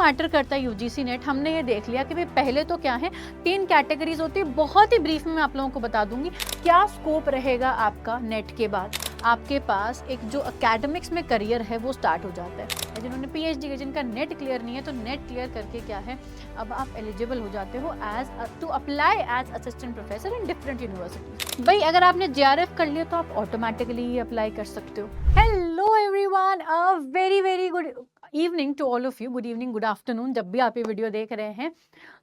Matter करता है UGC net, हमने ये देख लिया कि भाई पहले तो क्या है, 3 कैटेगरीज होती है, बहुत ही ब्रीफ में मैं आप लोगों को बता दूंगी क्या स्कोप रहेगा आपका नेट के बाद। आपके पास एक जो एकेडमिक्स में करियर है वो स्टार्ट हो जाता है। जिन्होंने पीएचडी किया, जिनका नेट क्लियर नहीं है, तो नेट क्लियर करके क्या है, अब आप एलिजिबल हो जाते हो as to apply as assistant professor in different universities. भाई अगर आपने जेआरएफ कर लिया तो आप ऑटोमेटिकली ही अप्लाई कर सकते हो। Hello everyone, a very good evening to all of you. Good evening, good afternoon, जब भी आप ये वीडियो देख रहे हैं।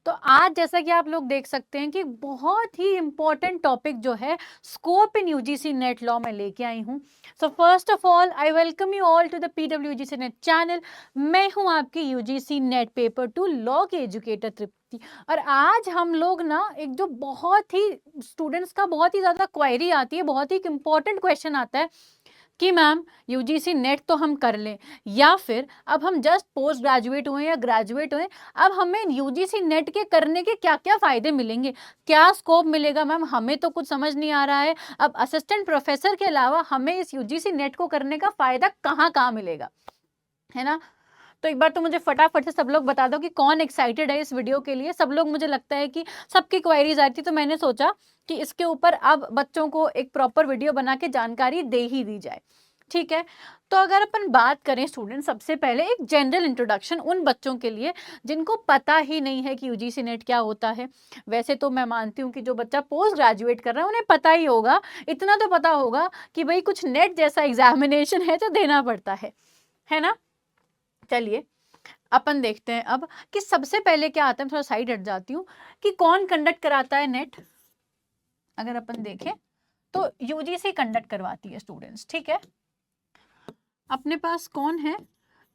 तो आज जैसा कि आप लोग देख सकते हैं कि बहुत ही इंपॉर्टेंट टॉपिक जो है scope in UGC NET law में लेके आई हूँ। So first of all I welcome you all to the PW UGC NET channel. मैं हूँ आपकी यूजीसी नेट पेपर 2 लॉ के एजुकेटर तृप्ति। और आज हम लोग ना एक जो बहुत ही स्टूडेंट्स का बहुत ही ज्यादा क्वेरी आती है, बहुत ही इंपॉर्टेंट क्वेश्चन आता है कि मैम यूजीसी नेट तो हम कर लें, या फिर अब हम जस्ट पोस्ट ग्रेजुएट हुए या ग्रेजुएट हुए, अब हमें यूजीसी नेट के करने के क्या क्या फायदे मिलेंगे, क्या स्कोप मिलेगा मैम, हमें तो कुछ समझ नहीं आ रहा है। अब असिस्टेंट प्रोफेसर के अलावा हमें इस यूजीसी नेट को करने का फायदा कहाँ कहाँ मिलेगा, है ना। तो एक बार तो मुझे फटाफट से सब लोग बता दो कि कौन एक्साइटेड है इस वीडियो के लिए। सब लोग, मुझे लगता है कि सबकी क्वेरीज आती, तो मैंने सोचा कि इसके ऊपर अब बच्चों को एक प्रॉपर वीडियो बना के जानकारी दे ही दी जाए। ठीक है, तो अगर अपन बात करें स्टूडेंट, सबसे पहले एक जनरल इंट्रोडक्शन उन बच्चों के लिए जिनको पता ही नहीं है कि यूजीसी नेट क्या होता है। वैसे तो मैं मानती हूँ कि जो बच्चा पोस्ट ग्रेजुएट कर रहा है उन्हें पता ही होगा, इतना तो पता होगा कि भाई कुछ नेट जैसा एग्जामिनेशन है जो देना पड़ता है ना। चलिए अपन देखते हैं अब कि सबसे पहले क्या आता है। थोड़ा साइड हट जाती हूँ कि कौन कंडक्ट कराता है नेट। अगर अपन देखें तो यूजीसी कंडक्ट करवाती है स्टूडेंट्स, ठीक है। अपने पास कौन है,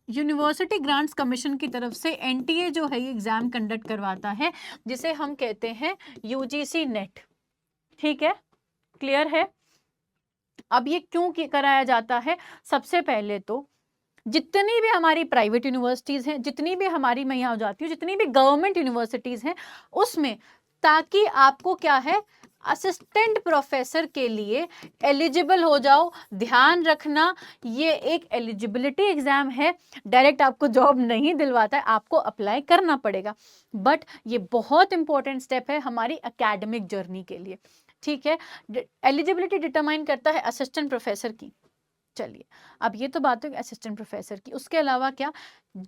यूनिवर्सिटी ग्रांट्स कमीशन की तरफ से एनटीए जो है ये एग्जाम कंडक्ट करवाता है, जिसे हम कहते हैं यूजीसी नेट। ठीक है, क्लियर है। अब ये क्यों कराया जाता है, सबसे पहले तो जितनी भी हमारी प्राइवेट यूनिवर्सिटीज हैं, जितनी भी हमारी, मैं यहाँ जाती हूँ, जितनी भी गवर्नमेंट यूनिवर्सिटीज हैं उसमें, ताकि आपको क्या है, असिस्टेंट प्रोफेसर के लिए एलिजिबल हो जाओ। ध्यान रखना, ये एक एलिजिबिलिटी एग्जाम है, डायरेक्ट आपको जॉब नहीं दिलवाता है, आपको अप्लाई करना पड़ेगा। बट ये बहुत इंपॉर्टेंट स्टेप है हमारी एकेडमिक जर्नी के लिए। ठीक है, एलिजिबिलिटी डिटरमाइन करता है असिस्टेंट प्रोफेसर की। चलिए, अब ये तो बात हुई असिस्टेंट प्रोफेसर की। उसके अलावा क्या,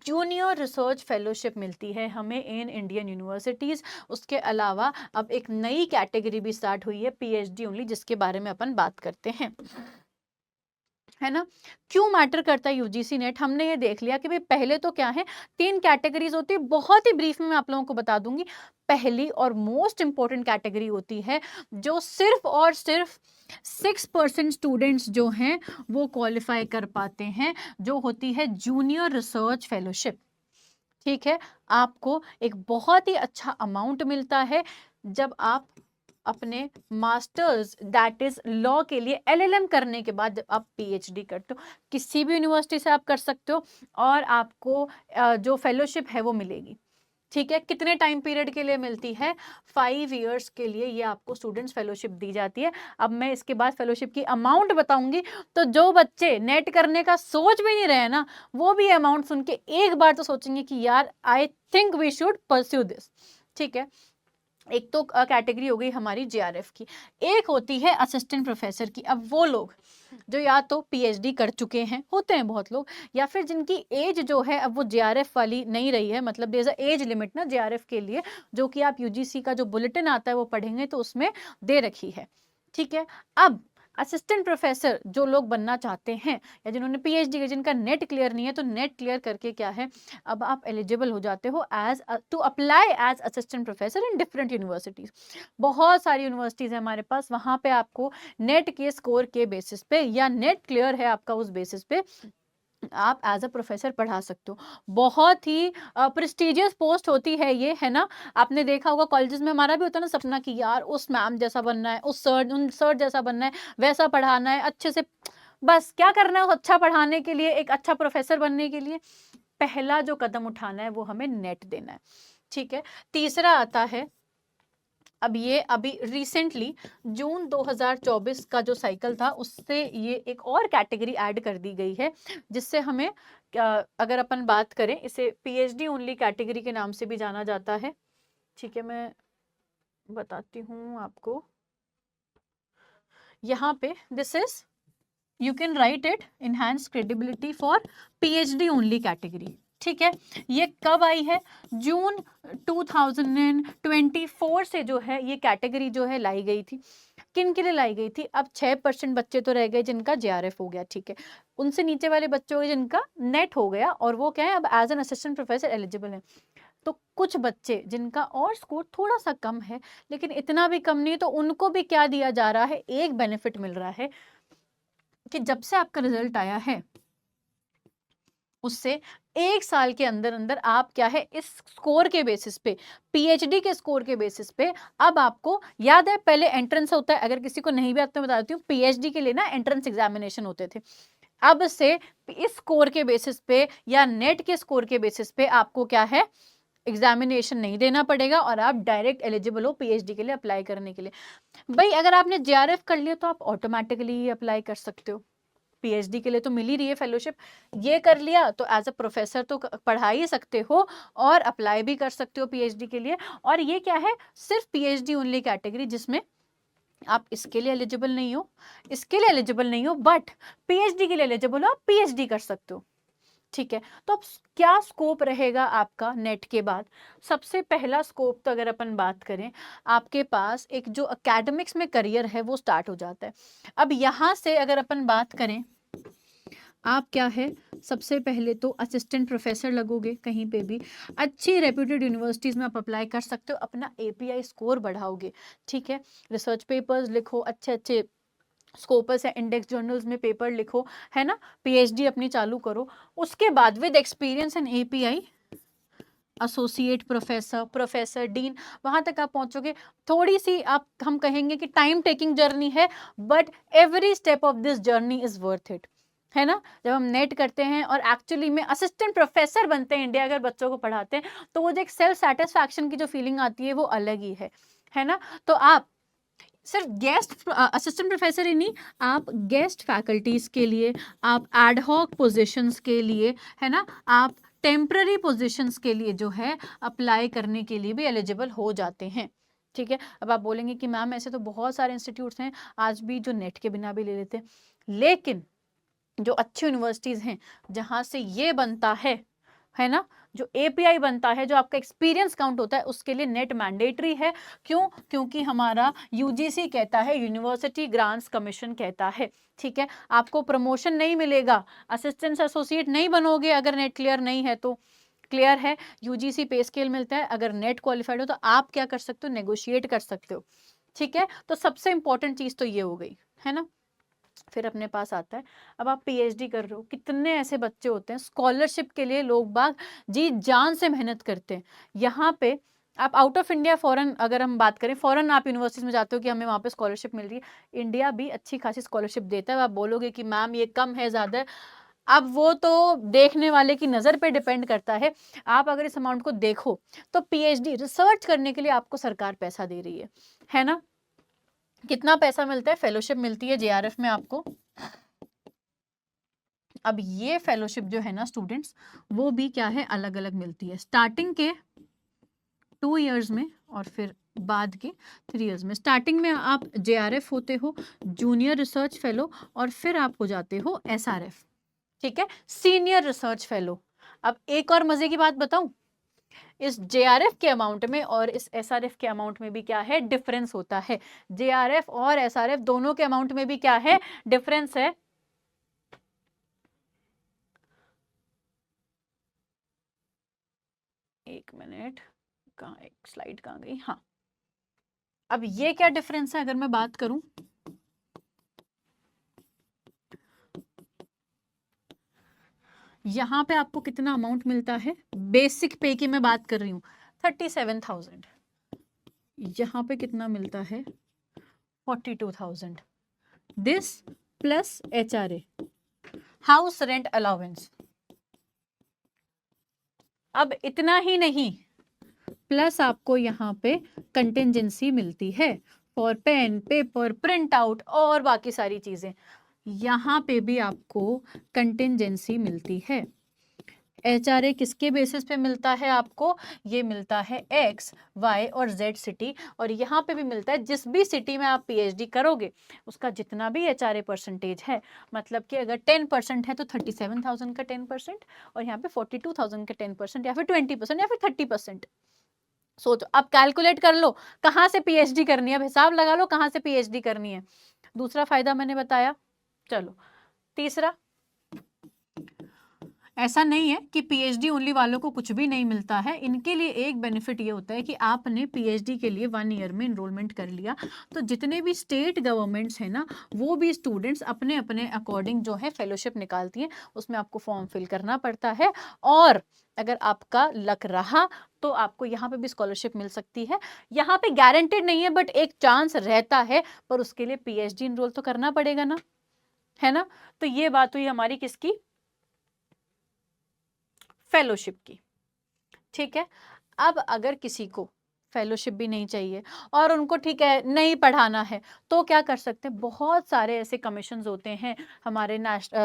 जूनियर रिसर्च फेलोशिप मिलती है हमें इन इंडियन यूनिवर्सिटीज। उसके अलावा अब एक नई कैटेगरी भी स्टार्ट हुई है, पीएचडी ओनली, जिसके बारे में अपन बात करते हैं, है ना। क्यों मैटर करता है यूजीसी नेट, हमने ये देख लिया कि भाई पहले तो क्या है, 3 कैटेगरीज होती है, बहुत ही ब्रीफ में मैं आप लोगों को बता दूंगी। पहली और मोस्ट इंपॉर्टेंट कैटेगरी होती है जो सिर्फ और सिर्फ 6% स्टूडेंट्स जो हैं वो क्वालिफाई कर पाते हैं, जो होती है जूनियर रिसर्च फेलोशिप। ठीक है, आपको एक बहुत ही अच्छा अमाउंट मिलता है जब आप अपने मास्टर्स दैट इज लॉ के लिए एलएलएम करने के बाद जब आप पीएचडी करते हो, किसी भी यूनिवर्सिटी से आप कर सकते हो, और आपको जो फेलोशिप है वो मिलेगी। ठीक है, कितने टाइम पीरियड के लिए मिलती है, 5 इयर्स के लिए ये आपको स्टूडेंट्स फेलोशिप दी जाती है। अब मैं इसके बाद फेलोशिप की अमाउंट बताऊंगी, तो जो बच्चे नेट करने का सोच भी नहीं रहे ना, वो भी अमाउंट सुन के एक बार तो सोचेंगे कि यार I think we should pursue this. ठीक है, एक तो कैटेगरी हो गई हमारी जेआरएफ की, एक होती है असिस्टेंट प्रोफेसर की। अब वो लोग जो या तो पीएचडी कर चुके हैं, होते हैं बहुत लोग, या फिर जिनकी एज जो है अब वो जेआरएफ वाली नहीं रही है, मतलब there is a age limit ना जेआरएफ के लिए, जो कि आप यूजीसी का जो बुलेटिन आता है वो पढ़ेंगे तो उसमें दे रखी है। ठीक है, अब असिस्टेंट प्रोफेसर जो लोग बनना चाहते हैं, या जिन्होंने पीएचडी किया, जिनका नेट क्लियर नहीं है, तो नेट क्लियर करके क्या है, अब आप एलिजिबल हो जाते हो as to apply as assistant professor in different universities. बहुत सारी यूनिवर्सिटीज है हमारे पास, वहां पे आपको नेट के स्कोर के बेसिस पे, या नेट क्लियर है आपका उस बेसिस पे, आप एज अ प्रोफेसर पढ़ा सकते हो। बहुत ही प्रेस्टिजियस पोस्ट होती है ये, है ना। आपने देखा होगा कॉलेजेस में, हमारा भी होता है ना सपना कि यार उस मैम जैसा बनना है, उस सर, उन सर जैसा बनना है, वैसा पढ़ाना है अच्छे से। बस क्या करना है, अच्छा पढ़ाने के लिए, एक अच्छा प्रोफेसर बनने के लिए पहला जो कदम उठाना है वो हमें नेट देना है। ठीक है, तीसरा आता है अब ये अभी रिसेंटली जून 2024 का जो साइकिल था उससे ये एक और कैटेगरी ऐड कर दी गई है, जिससे हमें अगर अपन बात करें, इसे पीएचडी ओनली कैटेगरी के नाम से भी जाना जाता है। ठीक है, मैं बताती हूँ आपको। यहाँ पे this is, you can write it, enhance credibility for PhD only category. ठीक है, ये कब आई है? जून 2024 से जो है ये कैटेगरी जो है लाई गई थी। किन के लिए लाई गई थी? अब 6% बच्चे तो रह गए जिनका जेआरएफ हो गया, ठीक है, उनसे नीचे वाले बच्चों के जिनका नेट हो गया, और वो क्या है, अब as an assistant professor eligible है। तो कुछ बच्चे जिनका और स्कोर थोड़ा सा कम है, लेकिन इतना भी कम नहीं, तो उनको भी क्या दिया जा रहा है, एक बेनिफिट मिल रहा है कि जब से आपका रिजल्ट आया है उससे 1 साल के अंदर अंदर आप क्या है, इस स्कोर के बेसिस पे, पीएचडी के स्कोर के बेसिस पे, अब आपको याद है पहले एंट्रेंस होता है, अगर किसी को नहीं भी आता मैं बता देती हूँ, पीएचडी के लिए ना एंट्रेंस एग्जामिनेशन होते थे। अब से इस स्कोर के बेसिस पे या नेट के स्कोर के बेसिस पे आपको क्या है, एग्जामिनेशन नहीं देना पड़ेगा और आप डायरेक्ट एलिजिबल हो पीएचडी के लिए अप्लाई करने के लिए। भाई अगर आपने जेआरएफ कर लिया तो आप ऑटोमेटिकली ही अप्लाई कर सकते हो, पीएचडी के लिए तो मिल ही रही है फेलोशिप। ये कर लिया तो एज अ प्रोफेसर तो पढ़ा ही सकते हो और अप्लाई भी कर सकते हो पीएचडी के लिए। और ये क्या है, सिर्फ पीएचडी ओनली कैटेगरी, जिसमें आप इसके लिए एलिजिबल नहीं हो, इसके लिए एलिजिबल नहीं हो, बट पीएचडी के लिए एलिजिबल हो, आप पीएचडी कर सकते हो। ठीक है, तो अब क्या स्कोप रहेगा आपका नेट के बाद? सबसे पहला स्कोप तो अगर अपन बात करें, आपके पास एक जो एकेडमिक्स में करियर है वो स्टार्ट हो जाता है। अब यहाँ से अगर अपन बात करें, आप क्या है, सबसे पहले तो असिस्टेंट प्रोफेसर लगोगे कहीं पे भी, अच्छी रेप्यूटेड यूनिवर्सिटीज़ में आप अप्लाई कर सकते हो, अपना एपीआई स्कोर बढ़ाओगे। ठीक है, रिसर्च पेपर्स लिखो, अच्छे अच्छे स्कोपस है, इंडेक्स जर्नल्स में पेपर लिखो, है ना, पीएचडी अपनी चालू करो। उसके बाद with experience in API, associate professor, professor, dean, वहां तक आप पहुंचोगे। थोड़ी सी आप, हम कहेंगे कि टाइम टेकिंग जर्नी है, but every step of this journey is worth it, है ना। जब हम नेट करते हैं और एक्चुअली में असिस्टेंट प्रोफेसर बनते हैं इंडिया, अगर बच्चों को पढ़ाते हैं, तो वो जो एक सेल्फ सेटिस्फैक्शन की जो फीलिंग आती है वो अलग ही है ना। तो आप सिर्फ गेस्ट असिस्टेंट प्रोफेसर ही नहीं, आप गेस्ट फैकल्टीज के लिए, आप एडहॉक पोजीशंस के लिए, है ना, आप टेम्पररी पोजीशंस के लिए जो है अप्लाई करने के लिए भी एलिजिबल हो जाते हैं। ठीक है, अब आप बोलेंगे कि मैम ऐसे तो बहुत सारे इंस्टीट्यूट्स हैं आज भी जो नेट के बिना भी ले लेते हैं, लेकिन जो अच्छी यूनिवर्सिटीज हैं जहां से ये बनता है ना, जो एपीआई बनता है, जो आपका एक्सपीरियंस काउंट होता है, उसके लिए नेट मैंडेटरी है। क्यों? क्योंकि हमारा यूजीसी कहता है, यूनिवर्सिटी ग्रांट्स कमीशन कहता है। ठीक है, आपको प्रमोशन नहीं मिलेगा, असिस्टेंट एसोसिएट नहीं बनोगे अगर नेट क्लियर नहीं है तो। क्लियर है, यूजीसी पे स्केल मिलता है, अगर नेट क्वालिफाइड हो तो आप क्या कर सकते हो, नेगोशिएट कर सकते हो। ठीक है, तो सबसे इंपॉर्टेंट चीज तो ये हो गई, है ना। फिर अपने पास आता है, अब आप पीएचडी कर रहे हो, कितने ऐसे बच्चे होते हैं स्कॉलरशिप के लिए, लोग बाग जी जान से मेहनत करते हैं। यहाँ पे आप आउट ऑफ इंडिया, फॉरेन, अगर हम बात करें फॉरेन आप यूनिवर्सिटीज में जाते हो कि हमें वहाँ पे स्कॉलरशिप मिल रही है, इंडिया भी अच्छी खासी स्कॉलरशिप देता है। आप बोलोगे कि मैम ये कम है, ज़्यादा है, अब वो तो देखने वाले की नज़र पे डिपेंड करता है। आप अगर इस अमाउंट को देखो तो पीएचडी रिसर्च करने के लिए आपको सरकार पैसा दे रही है ना। कितना पैसा मिलता है? फेलोशिप मिलती है जेआरएफ में आपको। अब ये फेलोशिप जो है ना स्टूडेंट्स, वो भी क्या है, अलग अलग मिलती है, स्टार्टिंग के 2 इयर्स में और फिर बाद के 3 इयर्स में। स्टार्टिंग में आप जेआरएफ होते हो, जूनियर रिसर्च फेलो, और फिर आप हो जाते हो एसआरएफ। ठीक है, सीनियर रिसर्च फेलो। अब एक और मजे की बात बताऊं, इस जेआरएफ के अमाउंट में और इस एसआरएफ के अमाउंट में भी क्या है, डिफरेंस होता है। जेआरएफ और एसआरएफ दोनों के अमाउंट में भी क्या है, डिफरेंस है। एक मिनट, कहाँ, एक स्लाइड कहाँ गई, हाँ। अब ये क्या डिफरेंस है अगर मैं बात करूं, यहाँ पे आपको कितना अमाउंट मिलता है, बेसिक पे की मैं बात कर रही हूँ, 37,000। यहाँ पे कितना मिलता है, 42,000। This plus HRA, house rent allowance. अब इतना ही नहीं, प्लस आपको यहाँ पे कंटिजेंसी मिलती है for pen, paper, print out और बाकी सारी चीजें। यहाँ पे भी आपको कंटिजेंसी मिलती है। HRA किसके बेसिस पे मिलता है आपको? ये मिलता है X, Y और Z सिटी, और यहाँ पे भी मिलता है जिस भी सिटी में आप PhD करोगे उसका जितना भी HRA परसेंटेज है, मतलब कि अगर 10% है तो 37,000 का 10%, और यहाँ पे 42,000 का 10% या फिर 20% या फिर 30%। सोचो, अब कैलकुलेट कर लो कहाँ से PhD करनी है, अब हिसाब लगा लो कहाँ से PhD करनी है। दूसरा फायदा मैंने बताया। चलो तीसरा, ऐसा नहीं है कि PhD ओनली वालों को कुछ भी नहीं मिलता है। इनके लिए एक बेनिफिट ये होता है कि आपने PhD के लिए 1 ईयर में इनरोलमेंट कर लिया तो जितने भी स्टेट गवर्नमेंट्स हैं ना, वो भी स्टूडेंट्स अपने अपने अकॉर्डिंग जो है फेलोशिप निकालती हैं, उसमें आपको फॉर्म फिल करना पड़ता है, और अगर आपका लक रहा तो आपको यहाँ पे भी स्कॉलरशिप मिल सकती है। यहाँ पे गारंटेड नहीं है बट एक चांस रहता है, पर उसके लिए PhD इनरोल तो करना पड़ेगा ना, है ना। तो ये बात हुई हमारी किसकी? फेलोशिप की। ठीक है। अब अगर किसी को फेलोशिप भी नहीं चाहिए और उनको ठीक है नहीं पढ़ाना है तो क्या कर सकते हैं? बहुत सारे ऐसे कमीशंस होते हैं, हमारे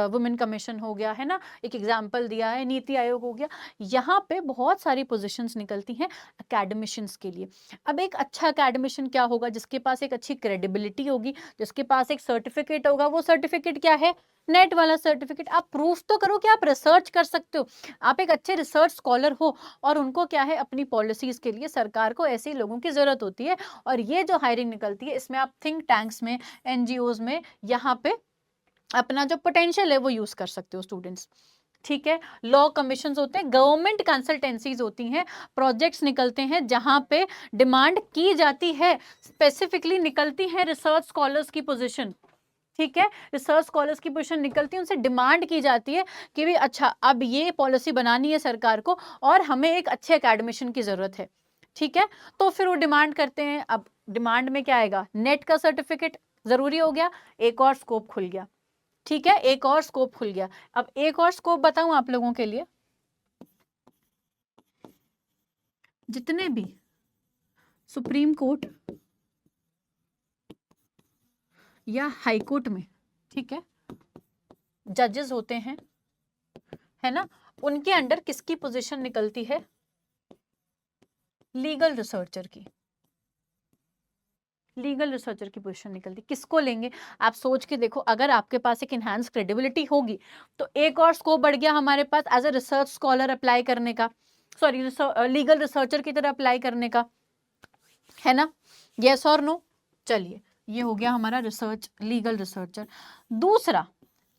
वुमेन कमीशन हो गया है ना, एक एग्जांपल दिया है, नीति आयोग हो गया, यहाँ पे बहुत सारी पोजीशंस निकलती हैं एकेडमिशियंस के लिए। अब एक अच्छा एकेडमिशियन क्या होगा? जिसके पास एक अच्छी क्रेडिबिलिटी होगी, जिसके पास एक सर्टिफिकेट होगा। वो सर्टिफिकेट क्या है? नेट वाला सर्टिफिकेट। आप प्रूफ तो करो कि आप रिसर्च कर सकते हो, आप एक अच्छे रिसर्च स्कॉलर हो, और उनको क्या है, अपनी पॉलिसीज के लिए सरकार को ऐसे लोगों की जरूरत होती है। और ये जो हायरिंग निकलती है इसमें आप थिंक टैंक्स में, NGOs में, यहाँ पे अपना जो पोटेंशियल है वो यूज कर सकते हो स्टूडेंट्स। ठीक है। लॉ कमीशन होते हैं, गवर्नमेंट कंसल्टेंसीज होती हैं, प्रोजेक्ट्स निकलते हैं जहां पे डिमांड की जाती है, स्पेसिफिकली निकलती है रिसर्च स्कॉलर्स की पोजीशन। ठीक है। रिसर्च स्कॉलर्स की पोजीशन निकलती है, उनसे डिमांड की जाती है कि भी अच्छा अब ये पॉलिसी बनानी है सरकार को और हमें एक अच्छे एकेडमिशियन की जरूरत है। ठीक है। तो फिर वो डिमांड करते हैं। अब डिमांड में क्या आएगा? नेट का सर्टिफिकेट जरूरी हो गया, एक और स्कोप खुल गया। ठीक है, एक और स्कोप खुल गया। अब एक और स्कोप बताऊं आप लोगों के लिए, जितने भी सुप्रीम कोर्ट या हाई कोर्ट में, ठीक है, जजेस होते हैं, है ना, उनके अंडर किसकी पोजीशन निकलती है? लीगल रिसर्चर की। लीगल रिसर्चर की पोजीशन निकलती। किसको लेंगे? आप सोच के देखो, अगर आपके पास एक इनहैंस क्रेडिबिलिटी होगी तो एक और स्कोप बढ़ गया हमारे पास as a research scholar apply करने का, सॉरी लीगल रिसर्चर की तरह अप्लाई करने का, है ना। यस और नो? चलिए, ये हो गया हमारा रिसर्च, लीगल रिसर्चर। दूसरा,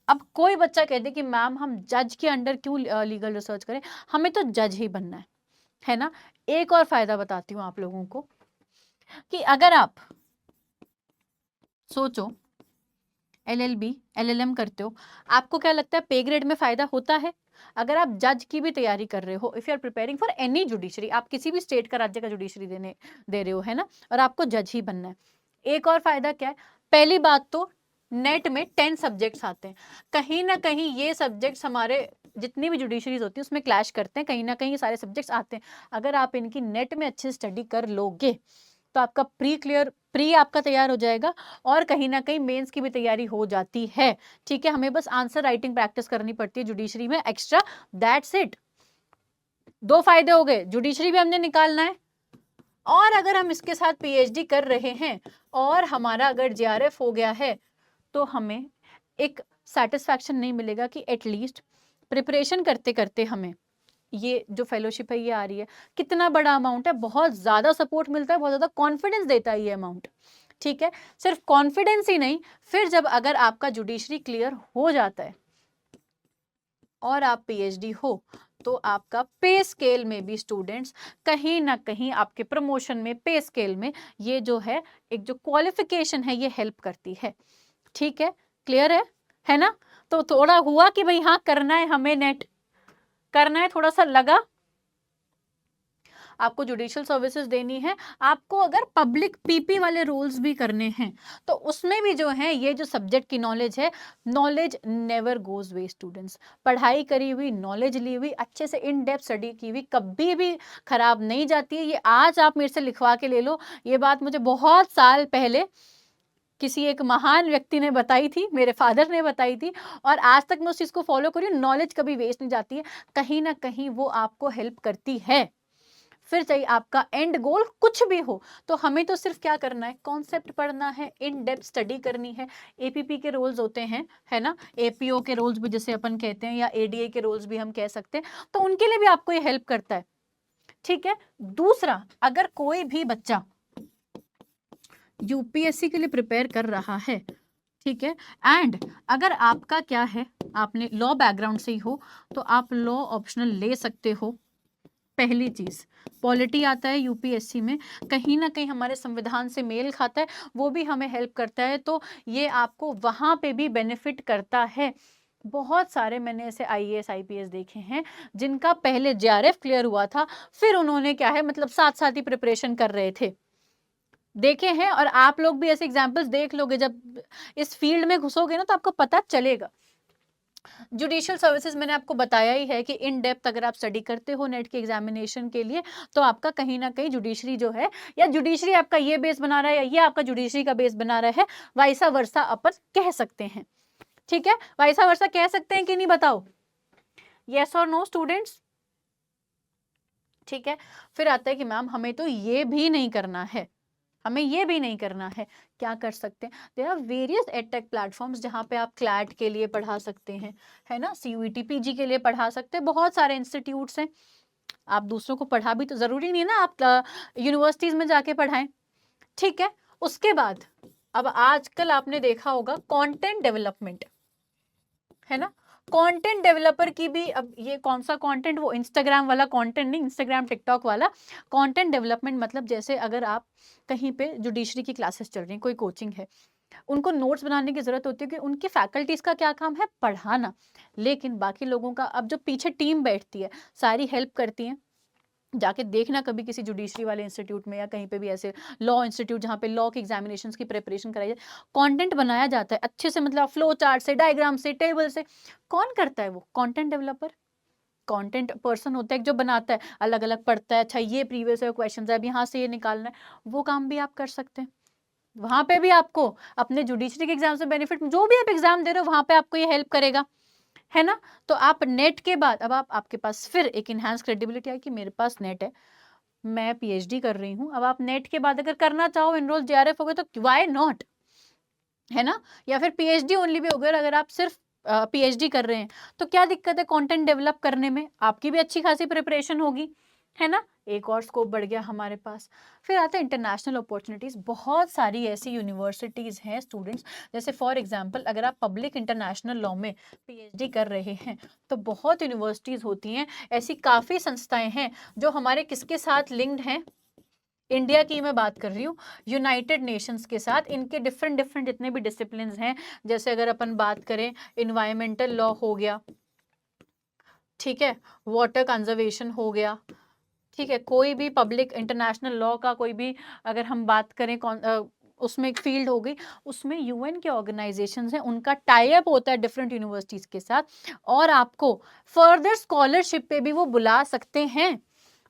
अब कोई बच्चा कहते कि मैम हम जज के अंडर क्यों लीगल रिसर्च करें, हमें तो जज ही बनना है ना। एक और फायदा बताती हूँ आप लोगों को कि अगर आप सोचो LLB LLM करते हो, आपको क्या लगता है पे ग्रेड में फायदा होता है? अगर आप जज की भी तैयारी कर रहे हो, if you are preparing for any judiciary, आप किसी भी स्टेट का, राज्य का जुडिशरी दे रहे हो, है ना, और आपको जज ही बनना है। एक और फायदा क्या है? पहली बात तो नेट में 10 सब्जेक्ट्स आते हैं, कहीं ना कहीं ये सब्जेक्ट्स हमारे जितनी भी जुडिशरीज होती है उसमें क्लैश करते हैं, कहीं ना कहीं ये सारे सब्जेक्ट्स आते हैं। अगर आप इनकी नेट में अच्छे स्टडी कर लोगे तो आपका प्री आपका तैयार हो जाएगा, और कहीं ना कहीं मेंस की भी तैयारी हो जाती है। ठीक है, हमें बस आंसर राइटिंग प्रैक्टिस करनी पड़ती है जुडिशरी में एक्स्ट्रा, दैट्स इट। 2 फायदे हो गए, जुडिशरी भी हमने निकालना है, और अगर हम इसके साथ PhD कर रहे हैं और हमारा अगर JRF हो गया है तो हमें एक सेटिस्फैक्शन नहीं मिलेगा कि एटलीस्ट प्रिपरेशन करते करते हमें ये जो फेलोशिप है ये आ रही है। कितना बड़ा अमाउंट है, बहुत ज्यादा सपोर्ट मिलता है, बहुत ज्यादा कॉन्फिडेंस देता है ये अमाउंट। ठीक है, सिर्फ कॉन्फिडेंस ही नहीं, फिर जब अगर आपका जुडिशरी क्लियर हो जाता है और आप PhD हो तो आपका पे स्केल में भी स्टूडेंट्स कहीं ना कहीं आपके प्रमोशन में, पे स्केल में ये जो है एक जो क्वालिफिकेशन है ये हेल्प करती है। ठीक है, क्लियर है ना। तो थोड़ा हुआ कि भाई हाँ करना है, हमें नेट करना है, थोड़ा सा लगा। आपको जुडिशियल सर्विसेज देनी है, आपको अगर पब्लिक पीपी वाले रोल्स भी करने हैं तो उसमें भी जो है ये जो सब्जेक्ट की नॉलेज है, knowledge never goes waste students. पढ़ाई करी हुई, नॉलेज ली हुई, अच्छे से इन डेप्थ स्टडी की हुई कभी भी खराब नहीं जाती है। ये आज आप मेरे से लिखवा के ले लो, ये बात मुझे बहुत साल पहले किसी एक महान व्यक्ति ने बताई थी, मेरे फादर ने बताई थी, और आज तक मैं उस चीज़ को फॉलो करी हूँ। नॉलेज कभी वेस्ट नहीं जाती है, कहीं ना कहीं वो आपको हेल्प करती है। फिर चाहे आपका एंड गोल कुछ भी हो, तो हमें तो सिर्फ क्या करना है, कॉन्सेप्ट पढ़ना है, इन डेप्थ स्टडी करनी है। एपीपी के रोल्स होते हैं, है ना, एपीओ के रोल्स भी जैसे अपन कहते हैं, या एडीए के रोल्स भी हम कह सकते हैं, तो उनके लिए भी आपको ये हेल्प करता है। ठीक है। दूसरा, अगर कोई भी बच्चा यूपीएससी के लिए प्रिपेयर कर रहा है, ठीक है, एंड अगर आपका क्या है, आपने लॉ बैकग्राउंड से ही हो, तो आप लॉ ऑप्शनल ले सकते हो। पहली चीज, पॉलिटी आता है यूपीएससी में, कहीं ना कहीं हमारे संविधान से मेल खाता है, वो भी हमें हेल्प करता है, तो ये आपको वहां पे भी बेनिफिट करता है। बहुत सारे मैंने ऐसे आईएएस आईपीएस देखे हैं जिनका पहले जेआरएफ क्लियर हुआ था, फिर उन्होंने क्या है, मतलब साथ साथ ही प्रिपरेशन कर रहे थे, देखे हैं। और आप लोग भी ऐसे एग्जाम्पल्स देख लोगे, जब इस फील्ड में घुसोगे ना तो आपको पता चलेगा। जुडिशियल सर्विसेज मैंने आपको बताया ही है कि इन डेप्थ अगर आप स्टडी करते हो नेट के एग्जामिनेशन के लिए, तो आपका कहीं ना कहीं जुडिशरी जो है, या जुडिशरी आपका ये बेस बना रहा है, या ये आपका जुडिशरी का बेस बना रहा है, वाइसा वर्सा अपन कह सकते हैं। ठीक है, वाइसा वर्सा कह सकते हैं कि नहीं, बताओ, यस और नो स्टूडेंट्स। ठीक है। फिर आता है कि मैम हमें तो ये भी नहीं करना है, हमें ये भी नहीं करना है, क्या कर सकते हैं? There are various edtech platforms जहाँ पे आप क्लैट के लिए पढ़ा सकते हैं, है ना, सीयूईटी पीजी के लिए पढ़ा सकते हैं, बहुत सारे इंस्टीट्यूट्स हैं। आप दूसरों को पढ़ा भी तो जरूरी नहीं है ना आप यूनिवर्सिटीज में जाके पढ़ाएं। ठीक है। उसके बाद अब आजकल आपने देखा होगा कंटेंट डेवलपमेंट, है ना, कंटेंट डेवलपर की भी, अब ये कौन सा कंटेंट, वो इंस्टाग्राम वाला कंटेंट नहीं, इंस्टाग्राम टिकटॉक वाला कंटेंट डेवलपमेंट। मतलब जैसे अगर आप कहीं पे जुडिशरी की क्लासेस चल रही हैं, कोई कोचिंग है, उनको नोट्स बनाने की जरूरत होती है कि उनकी फैकल्टीज का क्या काम है, पढ़ाना, लेकिन बाकी लोगों का, अब जो पीछे टीम बैठती है सारी हेल्प करती है। जाके देखना कभी किसी जुडिशरी वाले इंस्टीट्यूट में, या कहीं पे भी ऐसे लॉ इंस्टीट्यूट जहाँ पे लॉ के एग्जामिनेशंस की प्रिपरेशन कराई जाए, कंटेंट बनाया जाता है अच्छे से, मतलब फ्लो चार्ट से, डायग्राम से, टेबल से। कौन करता है वो? कंटेंट डेवलपर, कंटेंट पर्सन होता है जो बनाता है, अलग अलग पढ़ता है, अच्छा ये प्रीवियस क्वेश्चन है, अब यहाँ से ये निकालना है, वो काम भी आप कर सकते हैं। वहां पे भी आपको अपने जुडिशरी के एग्जाम से बेनिफिट, जो भी आप एग्जाम दे रहे हो वहां पे आपको ये हेल्प करेगा, है ना। तो आप नेट के बाद, अब आपके पास फिर एक इनहैंस क्रेडिबिलिटी है कि मेरे पास नेट है, मैं पीएचडी कर रही हूँ। अब आप नेट के बाद अगर करना चाहो एनरोल जेआरएफ हो गए तो व्हाई नॉट, है ना, या फिर पीएचडी ओनली भी हो गया। अगर आप सिर्फ पीएचडी कर रहे हैं तो क्या दिक्कत है, कंटेंट डेवलप करने में आपकी भी अच्छी खासी प्रिपरेशन होगी, है ना, एक और स्कोप बढ़ गया हमारे पास। फिर आता है इंटरनेशनल अपॉर्चुनिटीज। बहुत सारी ऐसी यूनिवर्सिटीज हैं स्टूडेंट्स, जैसे फॉर एग्जांपल अगर आप पब्लिक इंटरनेशनल लॉ में पीएचडी कर रहे हैं तो बहुत यूनिवर्सिटीज होती हैं, ऐसी काफ़ी संस्थाएं हैं जो हमारे किसके साथ लिंक्ड हैं, इंडिया की मैं बात कर रही हूँ, यूनाइटेड नेशंस के साथ। इनके डिफरेंट डिफरेंट जितने भी डिसिप्लिन्स हैं, जैसे अगर अपन बात करें इन्वायरमेंटल लॉ हो गया, ठीक है, वाटर कंजर्वेशन हो गया, ठीक है, कोई भी पब्लिक इंटरनेशनल लॉ का कोई भी अगर हम बात करें उसमें एक फील्ड हो गई, उसमें यूएन के ऑर्गेनाइजेशंस हैं, उनका टाई अप होता है डिफरेंट यूनिवर्सिटीज के साथ, और आपको फर्दर स्कॉलरशिप पे भी वो बुला सकते हैं।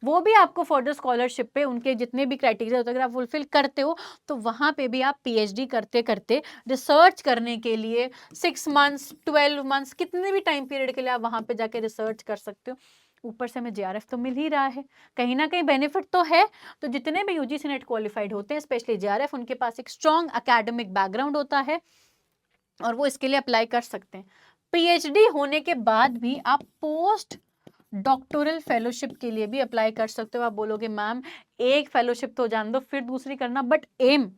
वो भी आपको फर्दर स्कॉलरशिप पे उनके जितने भी क्राइटेरिया होते हैं अगर आप फुलफिल करते हो तो वहाँ पे भी आप पीएचडी करते करते रिसर्च करने के लिए 6 मंथ्स 12 मंथ्स कितने भी टाइम पीरियड के लिए आप वहाँ पे जाके रिसर्च कर सकते हो। ऊपर से हमें जेआरएफ तो मिल ही रहा है, कहीं ना कहीं बेनिफिट तो है। तो जितने भी यूजीसी नेट क्वालिफाइड होते हैं स्पेशली जेआरएफ, उनके पास एक स्ट्रॉन्ग एकेडमिक बैकग्राउंड होता है और वो इसके लिए अप्लाई कर सकते हैं। पीएचडी होने के बाद भी आप पोस्ट डॉक्टोरल फेलोशिप के लिए भी अप्लाई कर सकते हो। आप बोलोगे मैम एक फेलोशिप तो जान दो फिर दूसरी करना, but um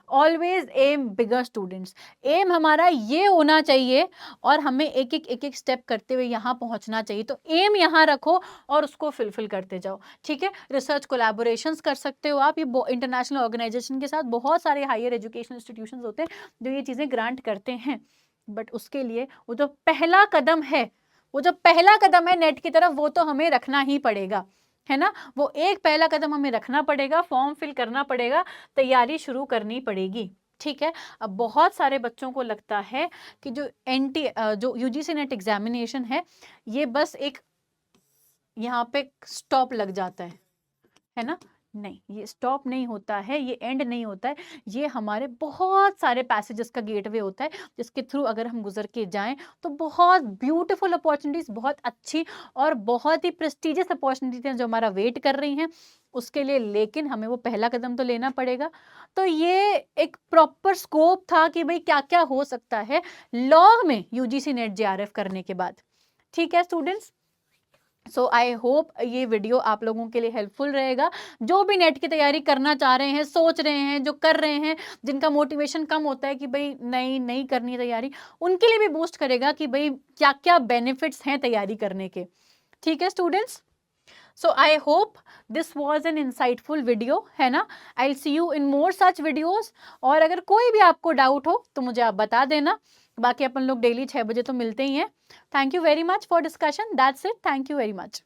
always um bigger students, um हमारा ये होना चाहिए और हमें एक एक स्टेप करते हुए यहाँ पहुँचना चाहिए। तो एम यहाँ रखो और उसको फिलफिल करते जाओ, ठीक है। रिसर्च कोलैबोरेशंस कर सकते हो आप, ये इंटरनेशनल ऑर्गेनाइजेशन के साथ बहुत सारे हायर एजुकेशन इंस्टीट्यूशंस होते हैं जो ये चीज़ें ग्रांट करते हैं। बट उसके लिए वो जो पहला कदम है, वो जो पहला कदम है नेट की तरफ, वो तो हमें रखना ही पड़ेगा। है ना। वो एक पहला कदम हमें रखना पड़ेगा, फॉर्म फिल करना पड़ेगा, तैयारी शुरू करनी पड़ेगी। ठीक है। अब बहुत सारे बच्चों को लगता है कि जो यूजीसी नेट एग्जामिनेशन है, ये बस एक यहाँ पे स्टॉप लग जाता है ना। नहीं, ये स्टॉप नहीं होता है, ये एंड नहीं होता है, ये हमारे बहुत सारे पैसेजेस का गेटवे होता है, जिसके थ्रू अगर हम गुजर के जाएं तो बहुत ब्यूटीफुल अपॉर्चुनिटीज, बहुत अच्छी और बहुत ही प्रेस्टिजियस अपॉर्चुनिटीज हैं जो हमारा वेट कर रही हैं उसके लिए। लेकिन हमें वो पहला कदम तो लेना पड़ेगा। तो ये एक प्रॉपर स्कोप था कि भाई क्या क्या हो सकता है लॉ में यूजीसी नेट जेआरएफ करने के बाद। ठीक है स्टूडेंट्स, सो आई होप ये वीडियो आप लोगों के लिए हेल्पफुल रहेगा। जो भी नेट की तैयारी करना चाह रहे हैं, सोच रहे हैं, जो कर रहे हैं, जिनका मोटिवेशन कम होता है कि भाई नहीं करनी है तैयारी, उनके लिए भी बूस्ट करेगा कि भाई क्या क्या बेनिफिट्स हैं तैयारी करने के। ठीक है students, so I hope this was an insightful video, है ना। I will see you in more such videos. और अगर कोई भी आपको डाउट हो तो मुझे आप बता देना। बाकी अपन लोग डेली 6 बजे तो मिलते ही हैं। Thank you very much for discussion, that's it, thank you very much.